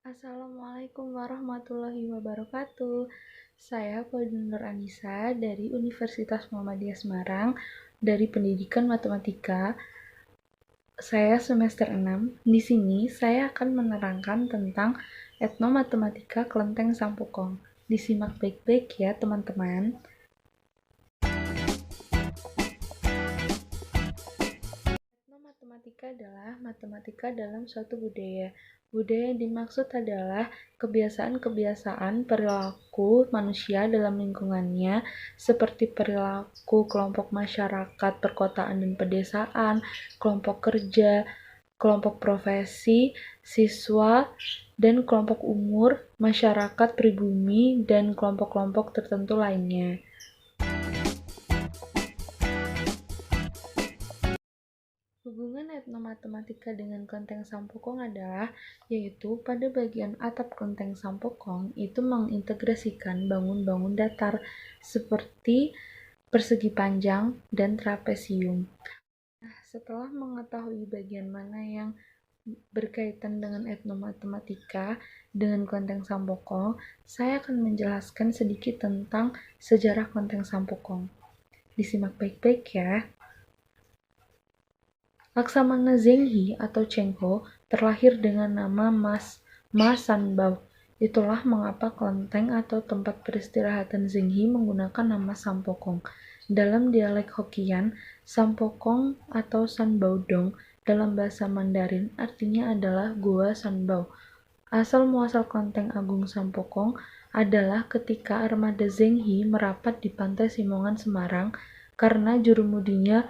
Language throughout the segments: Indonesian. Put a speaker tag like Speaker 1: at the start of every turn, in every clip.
Speaker 1: Assalamualaikum warahmatullahi wabarakatuh. Saya Faudin Nur Anissa dari Universitas Muhammadiyah Semarang dari Pendidikan Matematika. Saya semester 6. Di sini saya akan menerangkan tentang etnomatematika Kelenteng Sampokong. Disimak baik-baik ya, teman-teman. Matematika adalah matematika dalam suatu budaya. Budaya yang dimaksud adalah kebiasaan-kebiasaan perilaku manusia dalam lingkungannya, seperti perilaku kelompok masyarakat perkotaan dan pedesaan, kelompok kerja, kelompok profesi, siswa, dan kelompok umur, masyarakat pribumi, dan kelompok-kelompok tertentu lainnya. Hubungan etnomatematika dengan kelenteng Sampokong adalah, yaitu pada bagian atap kelenteng Sampokong itu mengintegrasikan bangun-bangun datar seperti persegi panjang dan trapesium. Nah, setelah mengetahui bagian mana yang berkaitan dengan etnomatematika dengan kelenteng Sampokong, saya akan menjelaskan sedikit tentang sejarah kelenteng Sampokong. Disimak baik-baik ya. Laksamana Zhenghe atau Cheng Ho terlahir dengan nama Ma Sanbao. Itulah mengapa kelenteng atau tempat peristirahatan Zhenghe menggunakan nama Sampokong. Dalam dialek Hokkien, Sampokong atau Sanbaodong dalam bahasa Mandarin artinya adalah Gua Sanbao. Asal-muasal kelenteng Agung Sampokong adalah ketika armada Zhenghe merapat di pantai Simongan, Semarang karena jurumudinya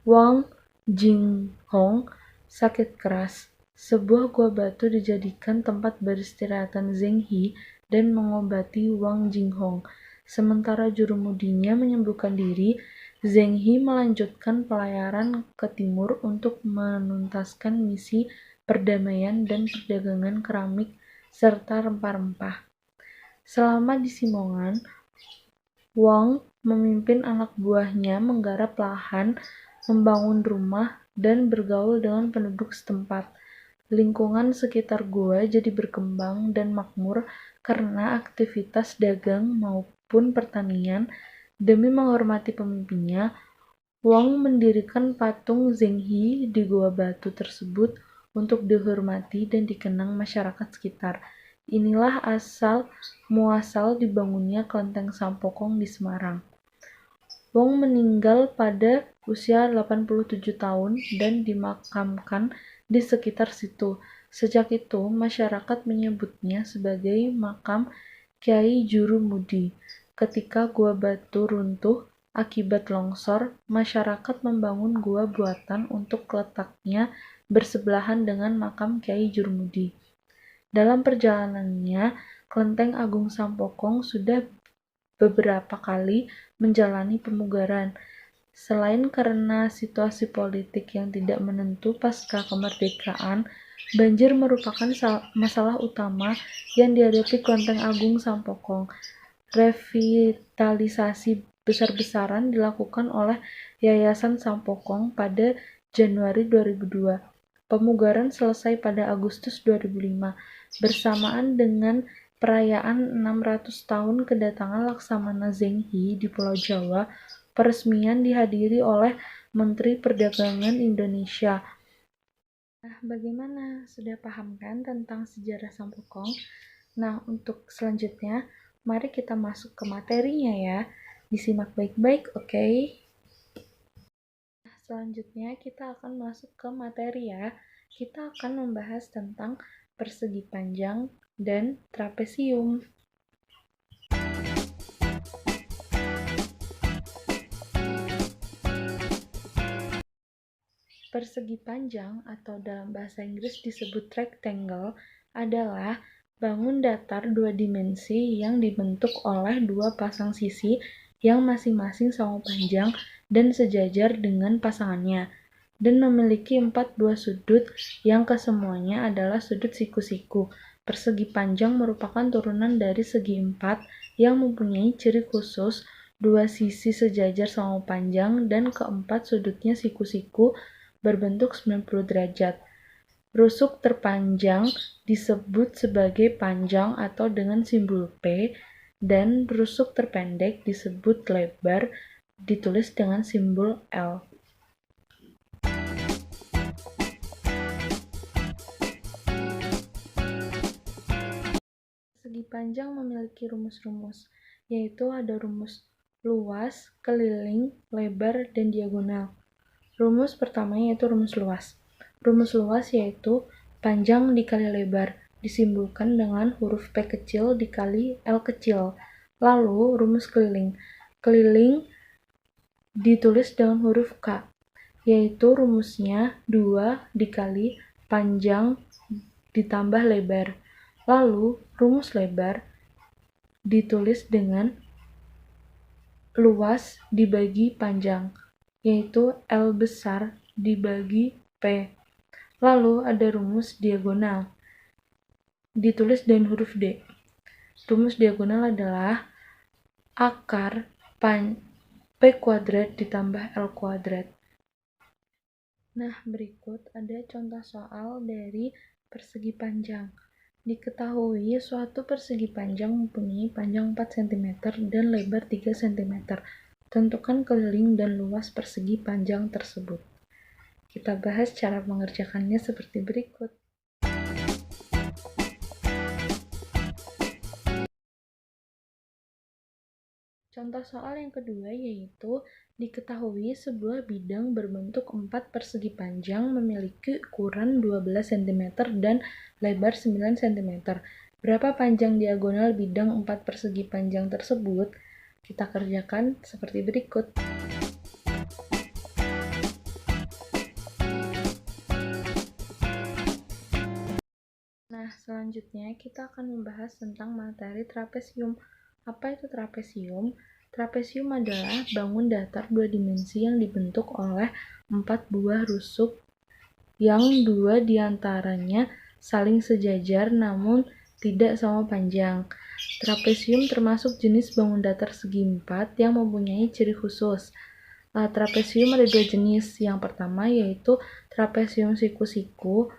Speaker 1: Wang Jinghong sakit keras. Sebuah gua batu dijadikan tempat beristirahatan Zhenghe dan mengobati Wang Jinghong. Sementara jurumudinya menyembuhkan diri, Zhenghe melanjutkan pelayaran ke timur untuk menuntaskan misi perdamaian dan perdagangan keramik serta rempah-rempah. Selama di Simongan, Wang memimpin anak buahnya menggarap lahan, membangun rumah, dan bergaul dengan penduduk setempat. Lingkungan sekitar gua jadi berkembang dan makmur karena aktivitas dagang maupun pertanian. Demi menghormati pemimpinnya, Wang mendirikan patung Zhenghe di gua batu tersebut untuk dihormati dan dikenang masyarakat sekitar. Inilah asal-muasal dibangunnya kelenteng Sampokong di Semarang. Wong meninggal pada usia 87 tahun dan dimakamkan di sekitar situ. Sejak itu, masyarakat menyebutnya sebagai makam Kyai Jurumudi. Ketika gua batu runtuh akibat longsor, masyarakat membangun gua buatan untuk letaknya bersebelahan dengan makam Kyai Jurumudi. Dalam perjalanannya, Kelenteng Agung Sampokong sudah beberapa kali menjalani pemugaran. Selain karena situasi politik yang tidak menentu pasca kemerdekaan, banjir merupakan masalah utama yang dihadapi Kelenteng Agung Sampokong. Revitalisasi besar-besaran dilakukan oleh Yayasan Sampokong pada Januari 2002. Pemugaran selesai pada Agustus 2005, bersamaan dengan perayaan 600 tahun kedatangan Laksamana Zhenghe di Pulau Jawa. Peresmian dihadiri oleh Menteri Perdagangan Indonesia. Nah, bagaimana? Sudah paham kan tentang sejarah Sampokong? Nah, untuk selanjutnya, mari kita masuk ke materinya ya. Disimak baik-baik, oke? Nah, selanjutnya kita akan masuk ke materi ya. Kita akan membahas tentang persegi panjang dan trapesium. Persegi panjang atau dalam bahasa Inggris disebut rectangle adalah bangun datar dua dimensi yang dibentuk oleh dua pasang sisi yang masing-masing sama panjang dan sejajar dengan pasangannya, dan memiliki 4 buah sudut yang kesemuanya adalah sudut siku-siku. Persegi panjang merupakan turunan dari segi empat yang mempunyai ciri khusus, dua sisi sejajar sama panjang dan keempat sudutnya siku-siku berbentuk 90 derajat. Rusuk terpanjang disebut sebagai panjang atau dengan simbol P, dan rusuk terpendek disebut lebar, ditulis dengan simbol L. Persegi panjang memiliki rumus-rumus, yaitu ada rumus luas, keliling, lebar, dan diagonal. Rumus pertama yaitu rumus luas. Rumus luas yaitu panjang dikali lebar, disimbolkan dengan huruf P kecil dikali L kecil. Lalu rumus keliling. Keliling ditulis dengan huruf K, yaitu rumusnya 2 dikali panjang ditambah lebar. Lalu rumus lebar ditulis dengan luas dibagi panjang, yaitu L besar dibagi P. Lalu ada rumus diagonal, ditulis dengan huruf D. Rumus diagonal adalah akar P kuadrat ditambah L kuadrat. Nah, berikut ada contoh soal dari persegi panjang. Diketahui suatu persegi panjang mempunyai panjang 4 cm dan lebar 3 cm. Tentukan keliling dan luas persegi panjang tersebut. Kita bahas cara mengerjakannya seperti berikut. Contoh soal yang kedua yaitu diketahui sebuah bidang berbentuk 4 persegi panjang memiliki ukuran 12 cm dan lebar 9 cm. Berapa panjang diagonal bidang 4 persegi panjang tersebut? Kita kerjakan seperti berikut. Nah, selanjutnya kita akan membahas tentang materi trapesium. Apa itu trapesium? Trapesium adalah bangun datar dua dimensi yang dibentuk oleh 4 buah rusuk yang 2 diantaranya saling sejajar namun tidak sama panjang. Trapesium termasuk jenis bangun datar segi 4 yang mempunyai ciri khusus. Trapesium ada 2 jenis. Yang pertama yaitu trapesium siku-siku.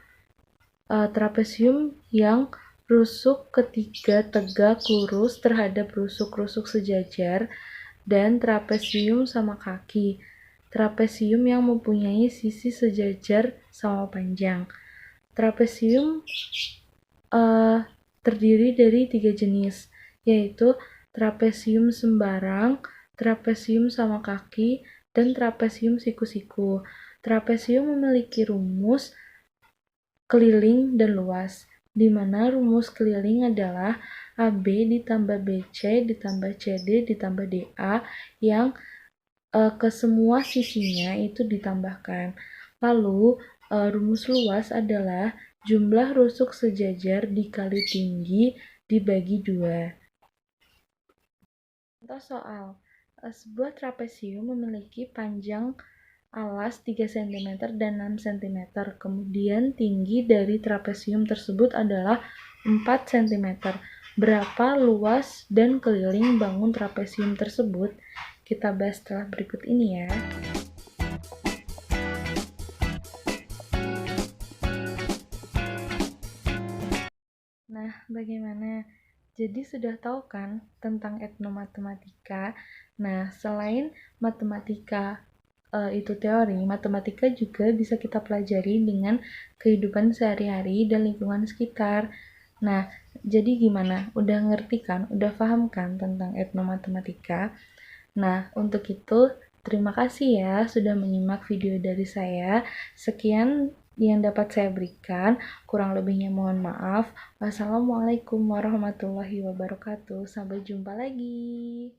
Speaker 1: Trapesium yang rusuk ketiga tegak lurus terhadap rusuk-rusuk sejajar, dan trapesium sama kaki. Trapesium yang mempunyai sisi sejajar sama panjang. Trapesium terdiri dari 3 jenis, yaitu trapesium sembarang, trapesium sama kaki, dan trapesium siku-siku. Trapesium memiliki rumus keliling dan luas, di mana rumus keliling adalah AB ditambah BC ditambah CD ditambah DA yang ke semua sisinya itu ditambahkan. Lalu rumus luas adalah jumlah rusuk sejajar dikali tinggi dibagi 2. Contoh soal, sebuah trapesium memiliki panjang alas 3 cm dan 6 cm. Kemudian tinggi dari trapesium tersebut adalah 4 cm. Berapa luas dan keliling bangun trapesium tersebut? Kita bahas setelah berikut ini ya. Nah, bagaimana? Jadi sudah tahu kan tentang etnomatematika? Nah, selain matematika itu teori, matematika juga bisa kita pelajari dengan kehidupan sehari-hari dan lingkungan sekitar. Nah, jadi gimana? Udah ngerti kan? Udah paham kan tentang etnomatematika? Nah, untuk itu, terima kasih ya sudah menyimak video dari saya. Sekian yang dapat saya berikan, kurang lebihnya mohon maaf. Wassalamualaikum warahmatullahi wabarakatuh. Sampai jumpa lagi.